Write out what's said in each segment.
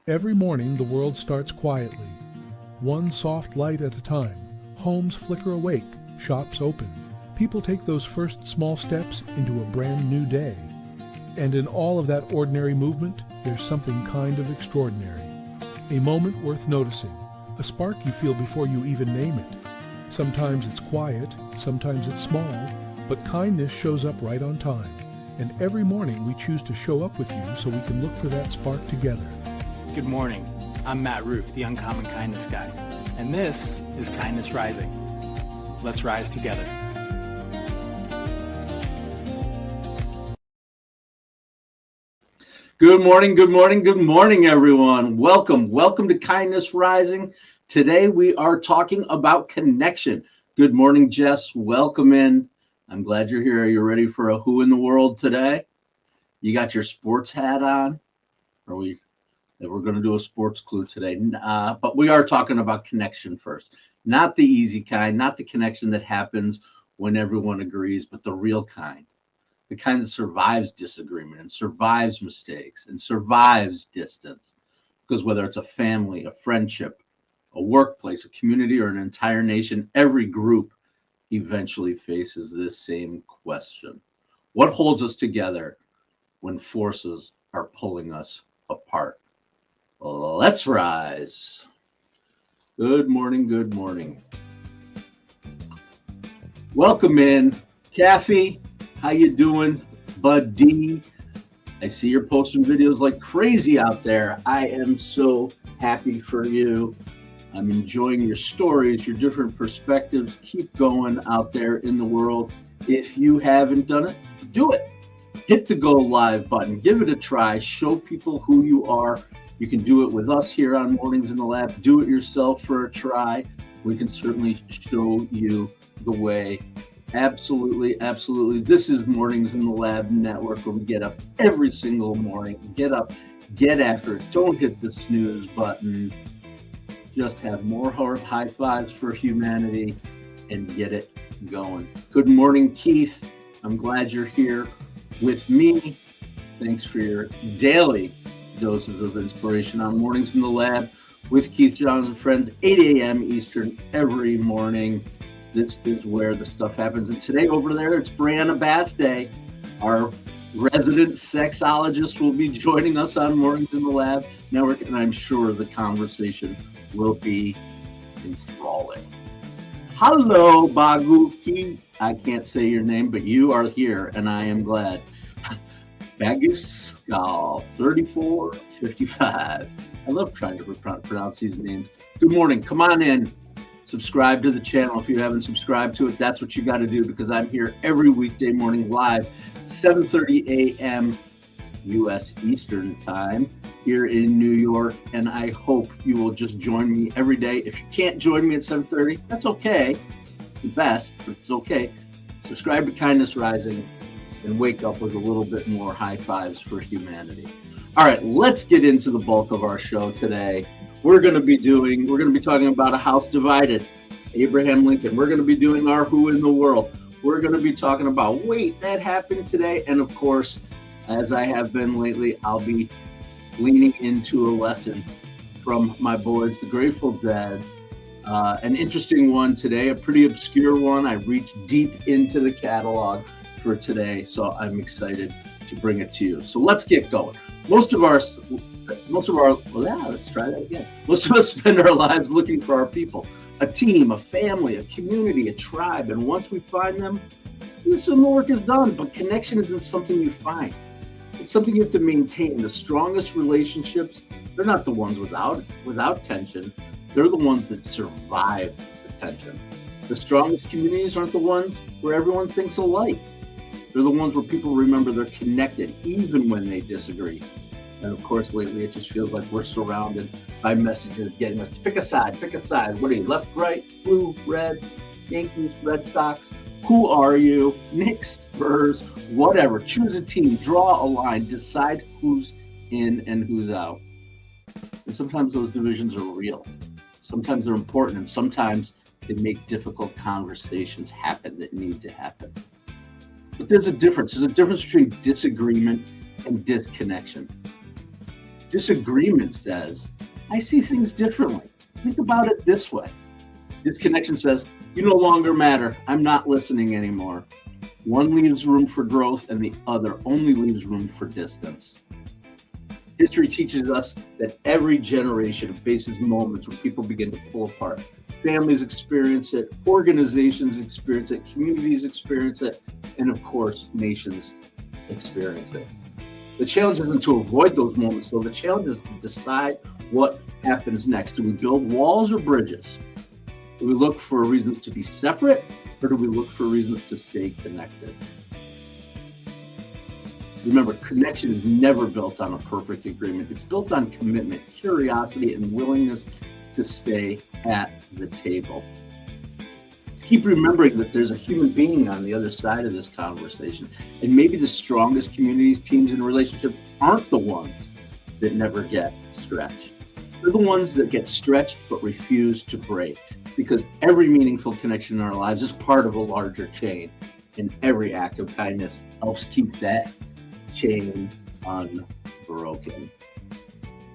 Every morning the world starts quietly, one soft light at a time. Homes flicker awake, shops open. People take those first small steps into a brand new day. And in all of that ordinary movement, there's something kind of extraordinary. A moment worth noticing, a spark you feel before you even name it. Sometimes it's quiet, sometimes it's small, but kindness shows up right on time. And every morning we choose to show up with you so we can look for that spark together. Good morning. I'm Matt Roof, the Uncommon Kindness Guy, and this is Kindness Rising. Let's rise together. Good morning, everyone. Welcome to Kindness Rising. Today we are talking about connection. Good morning, Jess. Welcome in. I'm glad you're here. Are you ready for a Who in the World today? You got your sports hat on? We're going to do a sports clue today, but we are talking about connection first. Not the easy kind, not the connection that happens when everyone agrees, but the real kind. The kind that survives disagreement and survives mistakes and survives distance. Because whether it's a family, a friendship, a workplace, a community, or an entire nation, every group eventually faces this same question. What holds us together when forces are pulling us apart? Let's rise. Good morning. Welcome in. Kathy, how you doing? Bud D, I see you're posting videos like crazy out there. I am so happy for you. I'm enjoying your stories, your different perspectives. Keep going out there in the world. If you haven't done it, do it. Hit the go live button. Give it a try. Show people who you are. You can do it with us here on Mornings in the Lab. Do it yourself for a try. We can certainly show you the way. Absolutely. This is Mornings in the Lab Network, where we get up every single morning. Get up, get after it. Don't hit the snooze button. Just have more high fives for humanity and get it going. Good morning, Keith. I'm glad you're here with me. Thanks for your daily doses of inspiration on Mornings in the Lab with Keith Johns and friends, 8 a.m. Eastern every morning. This is where the stuff happens. And today over there, it's Brianna Bass Day. Our resident sexologist will be joining us on Mornings in the Lab Network, and I'm sure the conversation will be enthralling. Hello, Baguki. I can't say your name, but you are here, and I am glad. Bagus Gal 3455. I love trying to pronounce these names. Good morning. Come on in. Subscribe to the channel if you haven't subscribed to it. That's what you got to do, because I'm here every weekday morning live, 7:30 a.m. U.S. Eastern Time here in New York, and I hope you will just join me every day. If you can't join me at 7:30, that's okay. The best, but it's okay. Subscribe to Kindness Rising and wake up with a little bit more high fives for humanity. All right, let's get into the bulk of our show today. We're going to be talking about a house divided, Abraham Lincoln. We're going to be doing our Who in the World. We're going to be talking about, wait, that happened today. And of course, as I have been lately, I'll be leaning into a lesson from my boys, the Grateful Dead. An interesting one today, a pretty obscure one. I reached deep into the catalog for today, so I'm excited to bring it to you. So let's get going. Most of us spend our lives looking for our people, a team, a family, a community, a tribe. And once we find them, we assume the work is done. But connection isn't something you find. It's something you have to maintain. The strongest relationships, they're not the ones without tension. They're the ones that survive the tension. The strongest communities aren't the ones where everyone thinks alike. They're the ones where people remember they're connected, even when they disagree. And of course, lately, it just feels like we're surrounded by messages getting us to pick a side. What are you, left, right, blue, red, Yankees, Red Sox? Who are you? Knicks, Spurs, whatever. Choose a team, draw a line, decide who's in and who's out. And sometimes those divisions are real. Sometimes they're important, and sometimes they make difficult conversations happen that need to happen. But there's a difference. There's a difference between disagreement and disconnection. Disagreement says, I see things differently. Think about it this way. Disconnection says, you no longer matter. I'm not listening anymore. One leaves room for growth and the other only leaves room for distance. History teaches us that every generation faces moments when people begin to pull apart. Families experience it, organizations experience it, communities experience it, and of course, nations experience it. The challenge isn't to avoid those moments, though. The challenge is to decide what happens next. Do we build walls or bridges? Do we look for reasons to be separate, or do we look for reasons to stay connected? Remember, connection is never built on a perfect agreement. It's built on commitment, curiosity, and willingness to stay at the table. Keep remembering that there's a human being on the other side of this conversation. And maybe the strongest communities, teams, and relationships aren't the ones that never get stretched. They're the ones that get stretched but refuse to break. Because every meaningful connection in our lives is part of a larger chain. And every act of kindness helps keep that chain unbroken.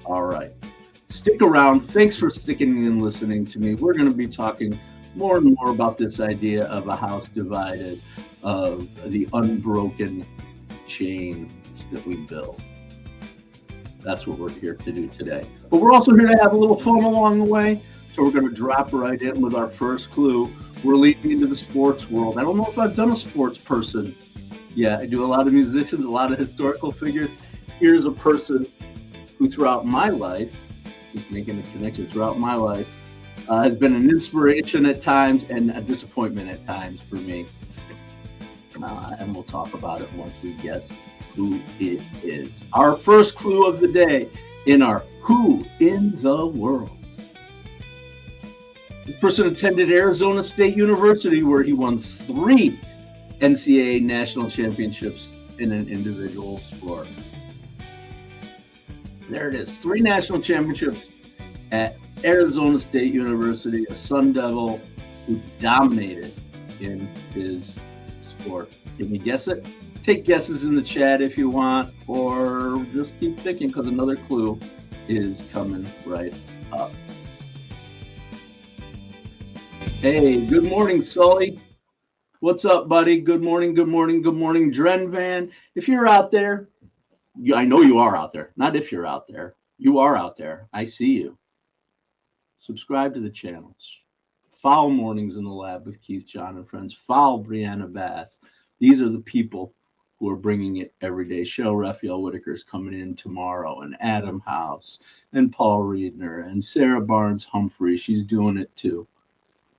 All right. Stick around. Thanks for sticking and listening to me. We're going to be talking more and more about this idea of a house divided, of the unbroken chains that we build. That's what we're here to do today. But we're also here to have a little fun along the way. So we're going to drop right in with our first clue. We're leading into the sports world. I don't know if I've done a sports person yet. I do a lot of musicians, a lot of historical figures. Here's a person who throughout my life, just making a connection throughout my life, has been an inspiration at times and a disappointment at times for me. And we'll talk about it once we guess who it is. Our first clue of the day in our Who in the World. This person attended Arizona State University, where he won 3 NCAA national championships in an individual sport. There it is, 3 national championships at Arizona State University, a Sun Devil who dominated in his sport. Can you guess it? Take guesses in the chat if you want, or just keep thinking, because another clue is coming right up. Hey, good morning, Sully. What's up, buddy? Good morning, good morning, good morning, Dren Van. If you're out there, I know you are out there. Not if you're out there. You are out there. I see you. Subscribe to the channels. Follow Mornings in the Lab with Keith, John, and Friends. Follow Brianna Bass. These are the people who are bringing it every day. Cheryl Raphael Whitaker's coming in tomorrow, and Adam House, and Paul Riedner, and Sarah Barnes Humphrey. She's doing it too.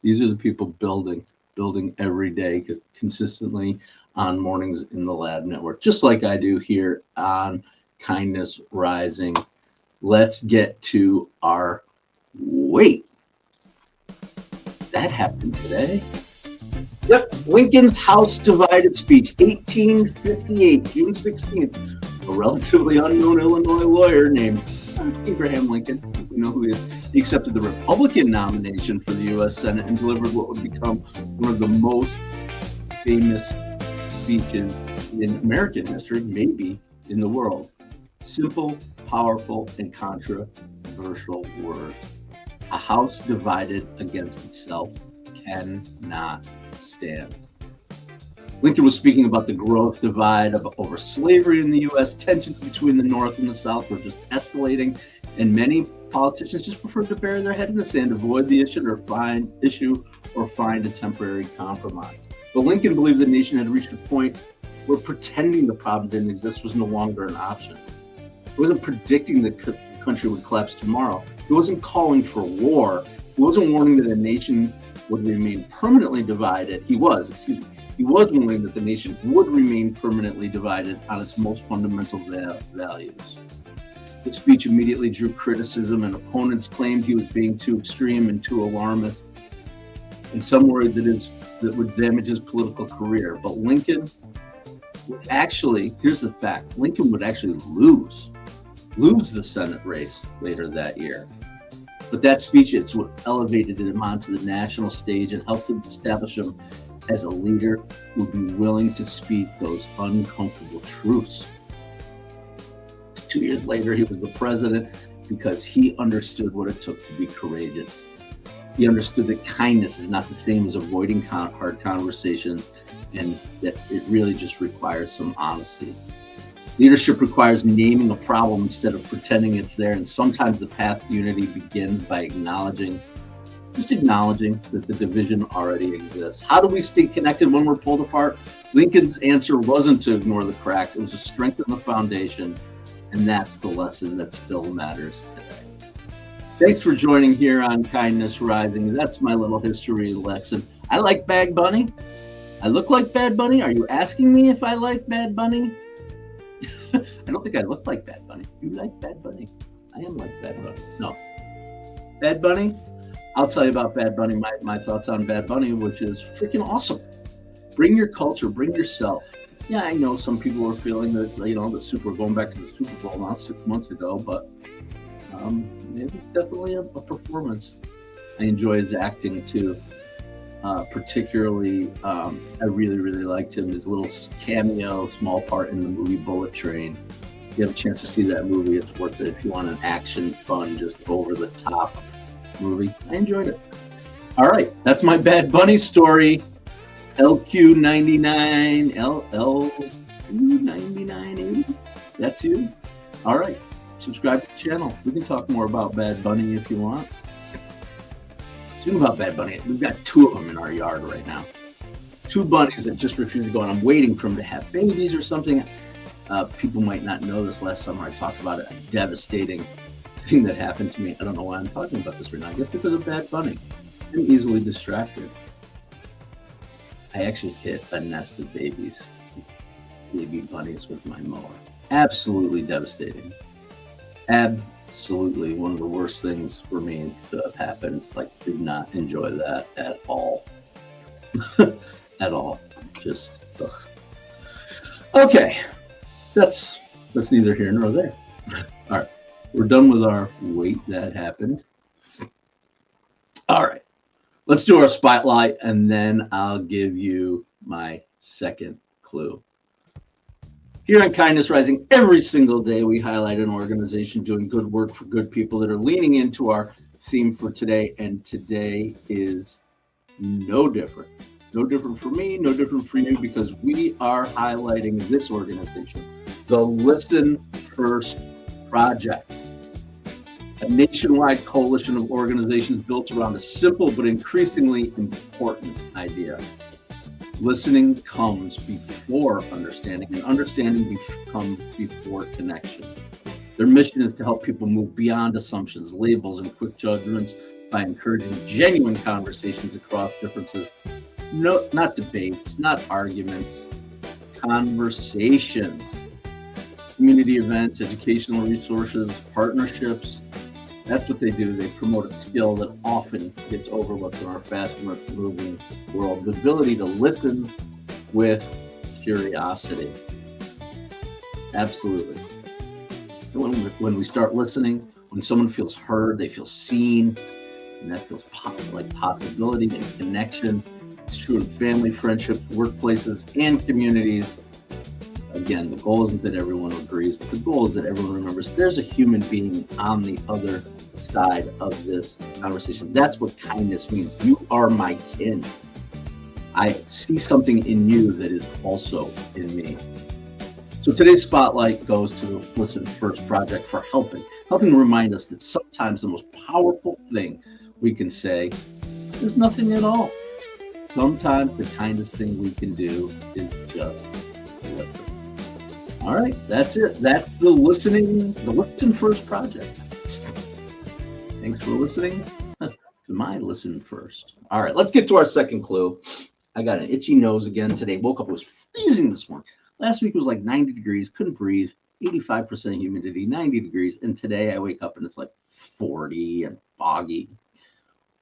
These are the people building every day consistently on Mornings in the Lab Network, just like I do here on Kindness Rising. Let's get to our wait. That happened today. Yep, Lincoln's House Divided speech, 1858, June 16th. A relatively unknown Illinois lawyer named Abraham Lincoln, we know who he is. He accepted the Republican nomination for the U.S. Senate and delivered what would become one of the most famous speeches in American history, maybe in the world. Simple, powerful, and controversial words. A house divided against itself cannot stand. Lincoln was speaking about the growth divide over slavery in the U.S. Tensions between the North and the South were just escalating, and many politicians just preferred to bury their head in the sand, avoid the issue, or find a temporary compromise. But Lincoln believed the nation had reached a point where pretending the problem didn't exist was no longer an option. He wasn't predicting the country would collapse tomorrow. He wasn't calling for war. He wasn't warning that a nation would remain permanently divided. He was warning that the nation would remain permanently divided on its most fundamental values. The speech immediately drew criticism, and opponents claimed he was being too extreme and too alarmist. And some worried that would damage his political career. But Lincoln would actually, here's the fact, Lincoln would actually lose the Senate race later that year. But that speech, it's what elevated him onto the national stage and helped him establish him as a leader who would be willing to speak those uncomfortable truths. 2 years later, he was the president because he understood what it took to be courageous. He understood that kindness is not the same as avoiding hard conversations, and that it really just requires some honesty. Leadership requires naming a problem instead of pretending it's there, and sometimes the path to unity begins by acknowledging that the division already exists. How do we stay connected when we're pulled apart? Lincoln's answer wasn't to ignore the cracks, it was to strengthen the foundation, and that's the lesson that still matters today. Thanks for joining here on Kindness Rising. That's my little history lesson. I like Bad Bunny. I look like Bad Bunny. Are you asking me if I like Bad Bunny? I don't think I look like Bad Bunny. You like Bad Bunny? I am like Bad Bunny. No. Bad Bunny? I'll tell you about Bad Bunny, my thoughts on Bad Bunny, which is freaking awesome. Bring your culture, bring yourself. Yeah, I know some people were feeling that, going back to the Super Bowl now 6 months ago, but it was definitely a performance. I enjoy his acting too. Particularly, I really, really liked him. His little cameo, small part in the movie Bullet Train. If you have a chance to see that movie, it's worth it. If you want an action, fun, just over the top movie, I enjoyed it. All right, that's my Bad Bunny story. LQ99, LQ9980. That's you. All right, subscribe to the channel. We can talk more about Bad Bunny if you want. Speaking about Bad Bunny, we've got 2 of them in our yard right now. 2 bunnies that just refuse to go, and I'm waiting for them to have babies or something. People might not know this. Last summer I talked about a devastating thing that happened to me. I don't know why I'm talking about this right now. I guess because of Bad Bunny. I'm easily distracted. I actually hit a nest of baby bunnies with my mower. Absolutely devastating. Absolutely one of the worst things for me to have happened. Like, did not enjoy that at all. At all. Just, ugh. Okay. That's neither here nor there. All right. We're done with our wait that happened. All right. Let's do our spotlight, and then I'll give you my second clue. Here on Kindness Rising, every single day we highlight an organization doing good work for good people that are leaning into our theme for today, and today is no different. No different for me, no different for you, because we are highlighting this organization, the Listen First Project, a nationwide coalition of organizations built around a simple but increasingly important idea. Listening comes before understanding, and understanding comes before connection. Their mission is to help people move beyond assumptions, labels, and quick judgments by encouraging genuine conversations across differences. No, not debates, not arguments, conversations. Community events, educational resources, partnerships. That's what they do. They promote a skill that often gets overlooked in our fast-moving world, the ability to listen with curiosity. Absolutely. When we start listening, when someone feels heard, they feel seen, and that feels like possibility and connection. It's true in family, friendships, workplaces, and communities. Again, the goal isn't that everyone agrees, but the goal is that everyone remembers there's a human being on the other side of this conversation. That's what kindness means. You are my kin. I see something in you that is also in me. So today's spotlight goes to the Listen First Project for helping remind us that sometimes the most powerful thing we can say is nothing at all. Sometimes the kindest thing we can do is just listen. All right, that's it. That's the Listen First Project. Thanks for listening to my Listen First. All right, let's get to our second clue. I got an itchy nose again today. Woke up, it was freezing this morning. Last week it was like 90 degrees, couldn't breathe, 85% humidity, 90 degrees. And today I wake up and it's like 40 and foggy.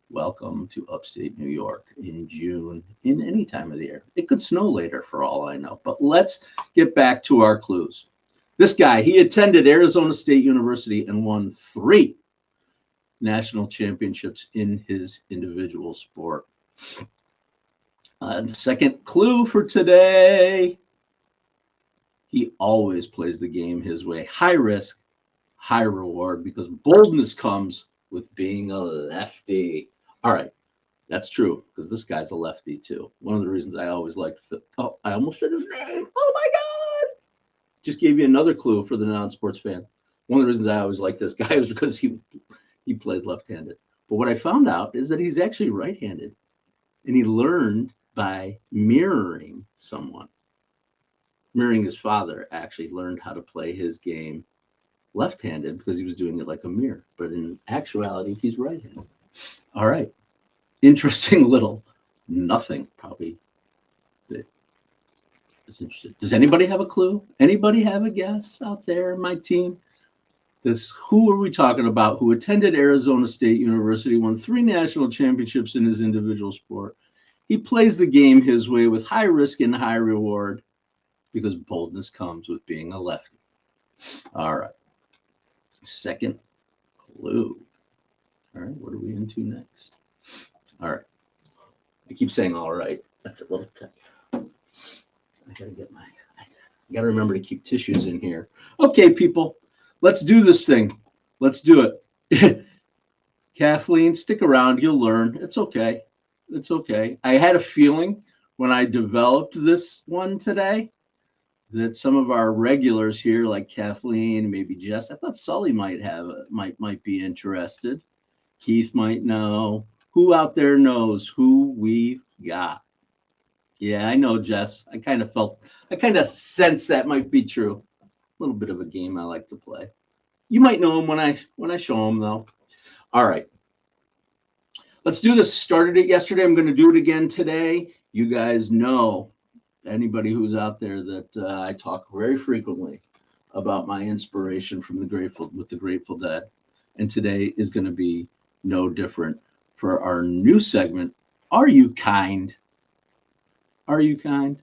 Welcome to upstate New York in June, in any time of the year. It could snow later for all I know, but let's get back to our clues. This guy, he attended Arizona State University and won 3 national championships in his individual sport. The second clue for today, He always plays the game his way. High risk, high reward, because boldness comes with being a lefty. All right, that's true, because this guy's a lefty too. One of the reasons I always liked, oh, I almost said his name. Oh my God. Just gave you another clue for the non-sports fan. One of the reasons I always liked this guy was because he played left-handed. But what I found out is that he's actually right-handed, and he learned by mirroring someone. Mirroring his father, actually learned how to play his game left-handed because he was doing it like a mirror. But in actuality, he's right-handed. All right. Interesting little nothing, probably. It's interesting. Does anybody have a clue? Anybody have a guess out there in my team? Who are we talking about? Who attended Arizona State University, won 3 national championships in his individual sport. He plays the game his way with high risk and high reward because boldness comes with being a lefty. All right. Second clue. All right. What are we into next? All right. I keep saying all right. That's a little tech. I gotta remember to keep tissues in here. Okay, people. Let's do this thing. Let's do it. Kathleen, stick around. You'll learn. It's okay. It's okay. I had a feeling when I developed this one today that some of our regulars here, like Kathleen, maybe Jess, I thought Sully might be interested. Keith might know. Who out there knows who we've got? Yeah, I know, Jess. I kind of sense that might be true. A little bit of a game I like to play. You might know him when I show him, though. All right. Let's do this. Started it yesterday. I'm going to do it again today. You guys know, anybody who's out there, that I talk very frequently about my inspiration from the Grateful Dead. And today is going to be no different for our new segment. Are you kind? Are you kind?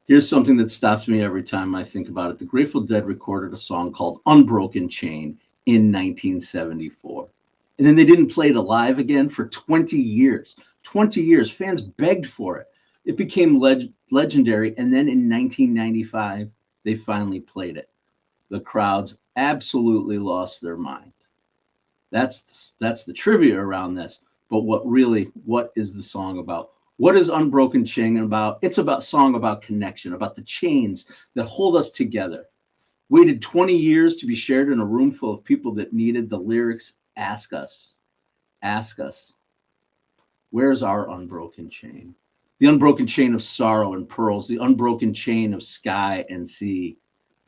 Here's something that stops me every time I think about it. The Grateful Dead recorded a song called Unbroken Chain in 1974. And then they didn't play it live again for 20 years. 20 years. Fans begged for it. It became legendary. And then in 1995, they finally played it. The crowds absolutely lost their mind. That's the trivia around this. But what is the song about? What is Unbroken Chain about? It's about song about connection, about the chains that hold us together. Waited 20 years to be shared in a room full of people that needed the lyrics. Ask us, where's our unbroken chain? The unbroken chain of sorrow and pearls, the unbroken chain of sky and sea,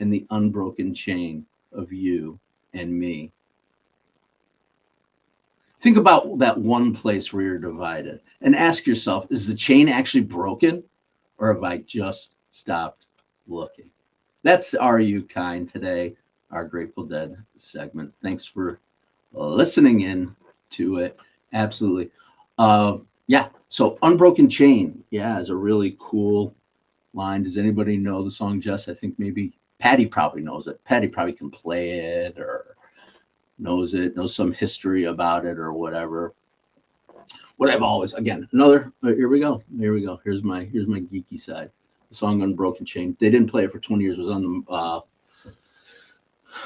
and the unbroken chain of you and me. Think about that one place where you're divided and ask yourself, is the chain actually broken, or have I just stopped looking? That's Are You Kind today, our Grateful Dead segment. Thanks for listening in to it. Absolutely. Yeah. So Unbroken Chain, yeah, is a really cool line. Does anybody know the song, Jess? I think maybe Patty probably knows it. Patty probably can play it or knows some history about it or whatever. What I've always, again, here we go. Here's my geeky side. The song Unbroken Chain. They didn't play it for 20 years. It was on the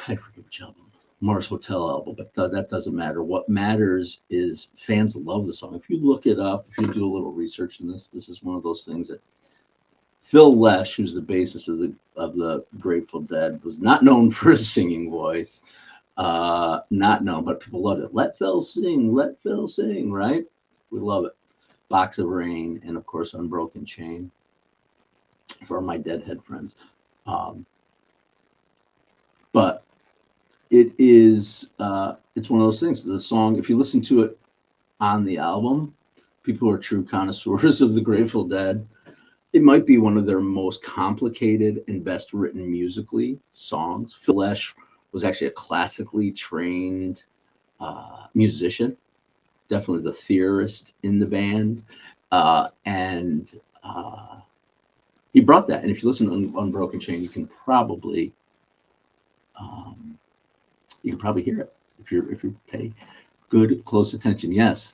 I forget which album. Mars Hotel album, but that doesn't matter. What matters is fans love the song. If you look it up, if you do a little research in this is one of those things that Phil Lesh, who's the bassist of the Grateful Dead, was not known for his singing voice. Not known, but people love it. Let Phil sing, right? We love it. Box of Rain, and of course Unbroken Chain for my Deadhead friends. But it is it's one of those things. The song, if you listen to it on the album, people who are true connoisseurs of the Grateful Dead, it might be one of their most complicated and best written musically songs. Phil Lesh was actually a classically trained musician, definitely the theorist in the band, and he brought that. And if you listen to Unbroken Chain, you can probably hear it if you pay good close attention. Yes,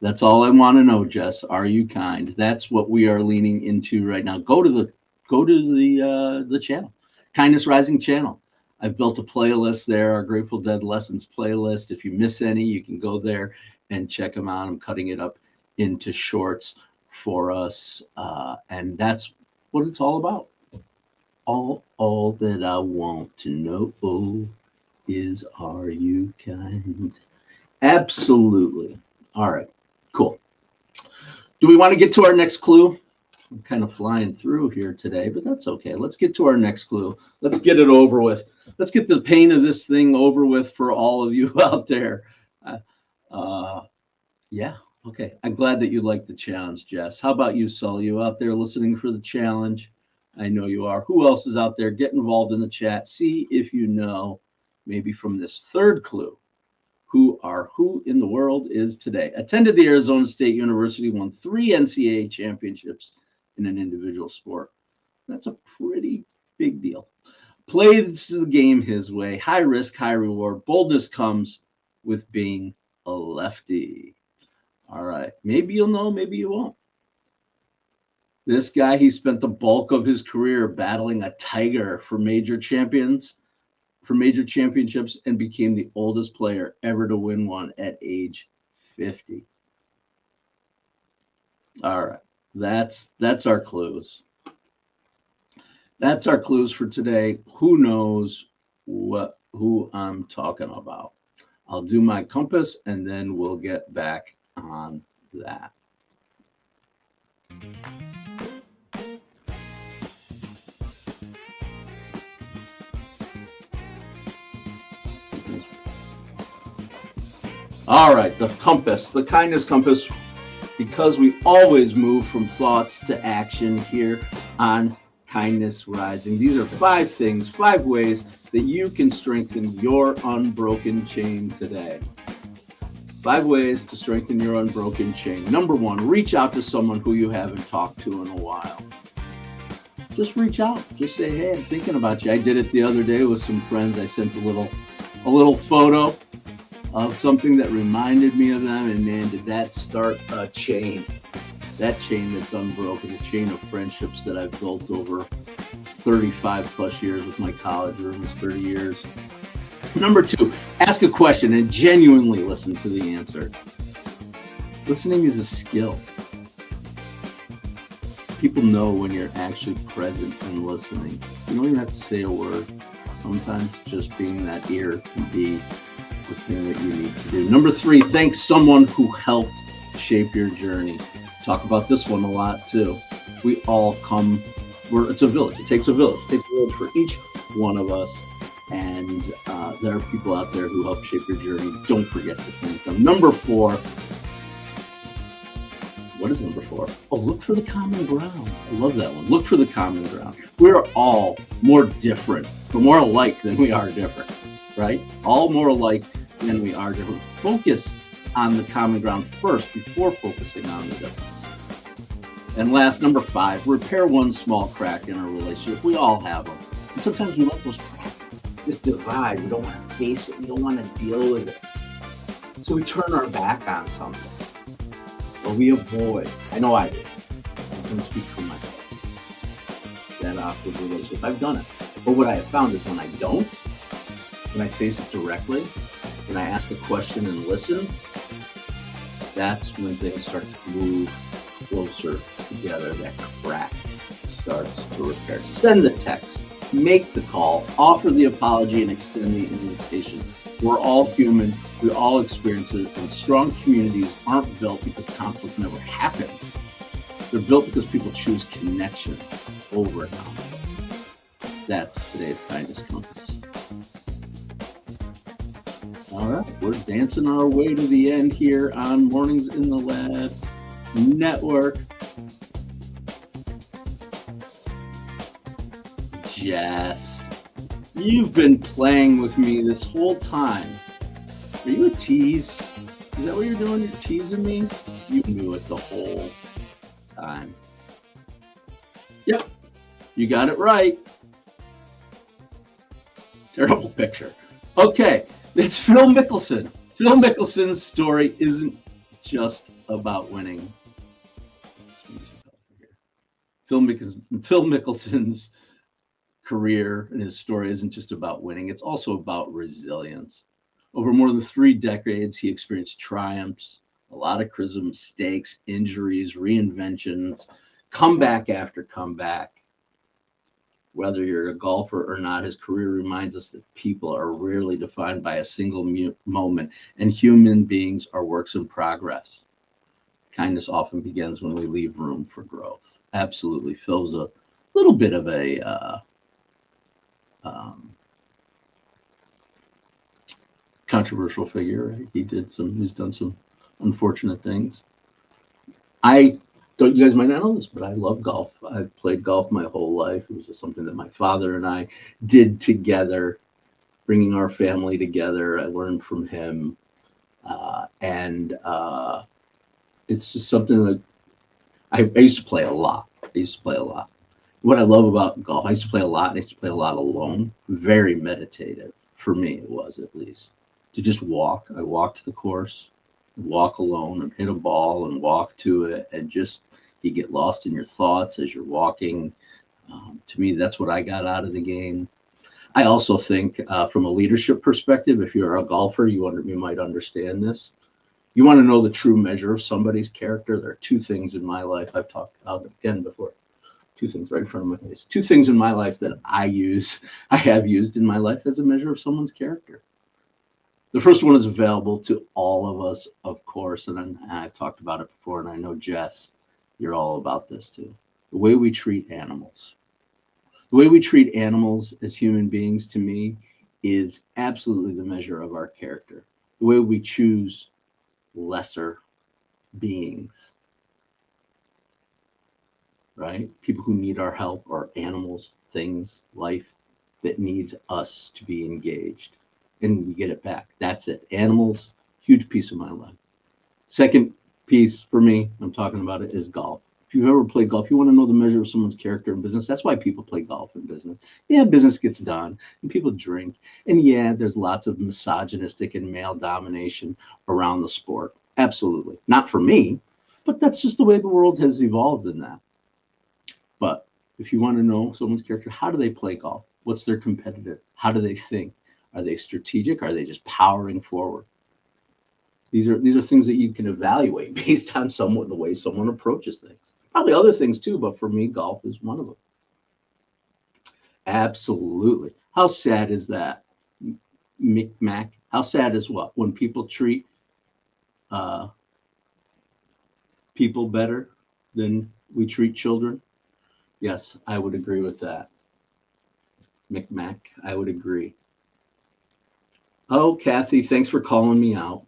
that's all I want to know, Jess. Are you kind? That's what we are leaning into right now. Go to the go to the channel, Kindness Rising channel. I've built a playlist there, our Grateful Dead Lessons playlist. If you miss any, you can go there and check them out. I'm cutting it up into shorts for us, and that's what it's all about. All that I want to know is, are you kind? Absolutely. All right, cool. Do we want to get to our next clue? I'm kind of flying through here today, but that's okay. Let's get to our next clue. Let's get it over with. Let's get the pain of this thing over with for all of you out there. Yeah, okay. I'm glad that you liked the challenge, Jess. How about you, Sully? You out there listening for the challenge? I know you are. Who else is out there? Get involved in the chat. See if you know, maybe from this third clue, who in the world is today. Attended the Arizona State University, won 3 NCAA championships in an individual sport. That's a pretty big deal. Plays the game his way. High risk, high reward. Boldness comes with being a lefty. All right. Maybe you'll know, maybe you won't. This guy, he spent the bulk of his career battling a tiger for major championships, and became the oldest player ever to win one at age 50. All right. That's our clues. That's our clues for today. Who knows who I'm talking about? I'll do my compass and then we'll get back on that. All right, the compass, the kindness compass, because we always move from thoughts to action here on Kindness Rising. These are 5 things, 5 ways that you can strengthen your unbroken chain today. 5 ways to strengthen your unbroken chain. Number 1, reach out to someone who you haven't talked to in a while. Just reach out. Just say, hey, I'm thinking about you. I did it the other day with some friends. I sent a little photo of something that reminded me of them, and man, did that start a chain. That chain that's unbroken, a chain of friendships that I've built over 35 plus years with my college, or almost 30 years. Number 2, ask a question and genuinely listen to the answer. Listening is a skill. People know when you're actually present and listening. You don't even have to say a word. Sometimes just being that ear can be the thing that you need to do. Number 3, thank someone who helped shape your journey. Talk about this one a lot too. We all come, it's a village. It takes a village. It takes a village for each one of us. And there are people out there who help shape your journey. Don't forget to thank them. Number 4. What is number 4? Oh, look for the common ground. I love that one. Look for the common ground. We're all more different. We're more alike than we are different, right? All more alike than we are different. Focus on the common ground first before focusing on the difference. And last, number 5, repair one small crack in a relationship. We all have them. And sometimes we let those cracks just divide. We don't want to face it. We don't want to deal with it. So we turn our back on something. Or we avoid. I know I do. I can speak for myself. That awkward relationship. I've done it. But what I have found is when I don't, when I face it directly, when I ask a question and listen, that's when things start to move closer together. That crack starts to repair. Send the text, make the call, offer the apology, and extend the invitation. We're all human. We all experience it. And strong communities aren't built because conflict never happens. They're built because people choose connection over conflict. That's today's kindness compass. All right, we're dancing our way to the end here on Mornings in the Lab Network. Jess, you've been playing with me this whole time. Are you a tease? Is that what you're doing? You're teasing me? You knew it the whole time. Yep, you got it right. Terrible picture. Okay. It's Phil Mickelson. Phil Mickelson's story isn't just about winning. Phil Mickelson's career and his story isn't just about winning, it's also about resilience. Over more than 3 decades, he experienced triumphs, a lot of criticism, mistakes, injuries, reinventions, comeback after comeback. Whether you're a golfer or not, his career reminds us that people are rarely defined by a single moment, and human beings are works in progress. Kindness often begins when we leave room for growth. Absolutely. Phil's a little bit of a controversial figure. He's done some unfortunate things. I don't, you guys might not know this, but I love golf. I've played golf my whole life. It was just something that my father and I did together, bringing our family together. I learned from him. And it's just something that I used to play a lot. What I love about golf, I used to play a lot, and I used to play a lot alone. Very meditative. For me, it was, at least. To just walk. I walked the course, walk alone, and hit a ball and walk to it, and just you get lost in your thoughts as you're walking. To me, that's what I got out of the game. I also think from a leadership perspective, if you're a golfer, you might understand this. You want to know the true measure of somebody's character. There are 2 things in my life I've talked about again before. 2 things right in front of my face. 2 things in my life that I have used in my life as a measure of someone's character. The first one is available to all of us, of course, and I've talked about it before, and I know, Jess, you're all about this too. The way we treat animals. The way we treat animals as human beings, to me, is absolutely the measure of our character. The way we choose lesser beings, right? People who need our help, or animals, things, life that needs us to be engaged. And we get it back. That's it. Animals, huge piece of my life. Second piece for me, I'm talking about it, is golf. If you've ever played golf, you want to know the measure of someone's character in business. That's why people play golf in business. Yeah, business gets done and people drink. And yeah, there's lots of misogynistic and male domination around the sport. Absolutely. Not for me, but that's just the way the world has evolved in that. But if you want to know someone's character, how do they play golf? What's their competitive? How do they think? Are they strategic? Are they just powering forward? These are things that you can evaluate based on the way someone approaches things. Probably other things too, but for me, golf is one of them. Absolutely. How sad is that, Mac? How sad is what? When people treat people better than we treat children? Yes, I would agree with that. Mac, I would agree. Oh, Kathy, thanks for calling me out.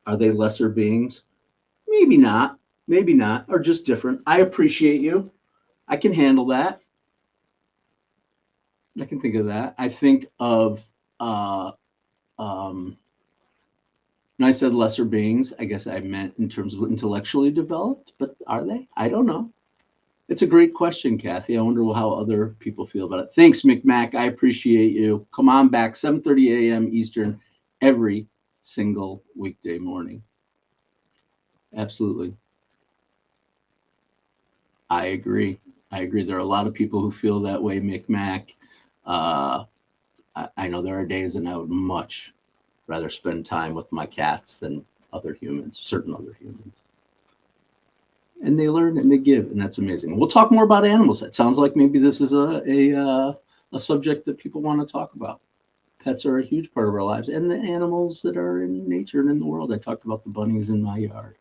Are they lesser beings? Maybe not, or just different. I appreciate you. I can handle that. I can think of that. I think of, when I said lesser beings, I guess I meant in terms of intellectually developed, but are they? I don't know. It's a great question, Kathy. I wonder how other people feel about it. Thanks, McMack. I appreciate you. Come on back, 7:30 a.m. Eastern, every single weekday morning. Absolutely. I agree. There are a lot of people who feel that way, McMack. I know there are days and I would much rather spend time with my cats than certain other humans. And they learn and they give, and that's amazing. We'll talk more about animals. It sounds like maybe this is a subject that people want to talk about. Pets are a huge part of our lives, and the animals that are in nature and in the world. I talked about the bunnies in my yard.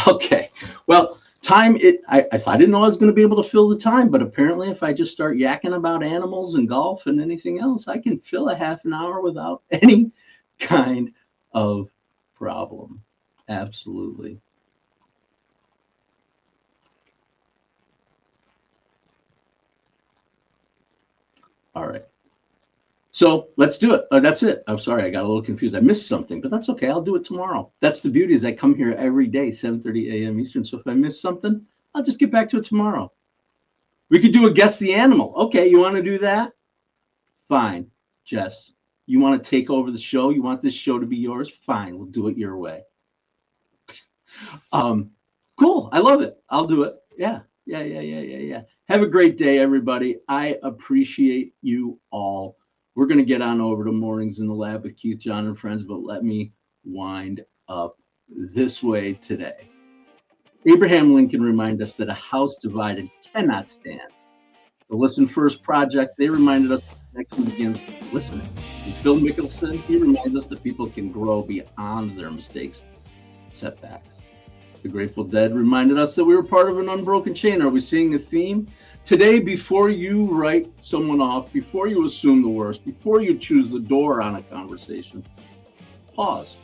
Okay, well, time. I didn't know I was going to be able to fill the time, but apparently, if I just start yakking about animals and golf and anything else, I can fill a half an hour without any kind of problem. Absolutely. All right. So let's do it. That's it. I'm sorry, I got a little confused. I missed something, but that's okay. I'll do it tomorrow. That's the beauty, is I come here every day, 7:30 a.m. Eastern. So if I miss something, I'll just get back to it tomorrow. We could do a guess the animal. Okay, you want to do that? Fine, Jess. You want to take over the show? You want this show to be yours? Fine, we'll do it your way. Cool. I love it. I'll do it. Yeah. Have a great day, everybody. I appreciate you all. We're going to get on over to Mornings in the Lab with Keith, John, and friends, but let me wind up this way today. Abraham Lincoln reminded us that a house divided cannot stand. The Listen First Project, they reminded us that connection begins with listening. And Phil Mickelson, he reminds us that people can grow beyond their mistakes and setbacks. The Grateful Dead reminded us that we were part of an unbroken chain. Are we seeing a theme? Today, before you write someone off, before you assume the worst, before you choose the door on a conversation, pause,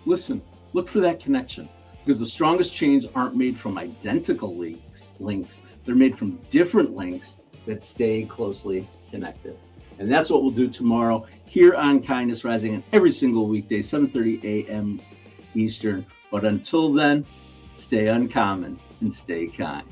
listen, look for that connection. Because the strongest chains aren't made from identical links. They're made from different links that stay closely connected. And that's what we'll do tomorrow here on Kindness Rising, and every single weekday, 7:30 a.m. Eastern. But until then, stay uncommon and stay kind.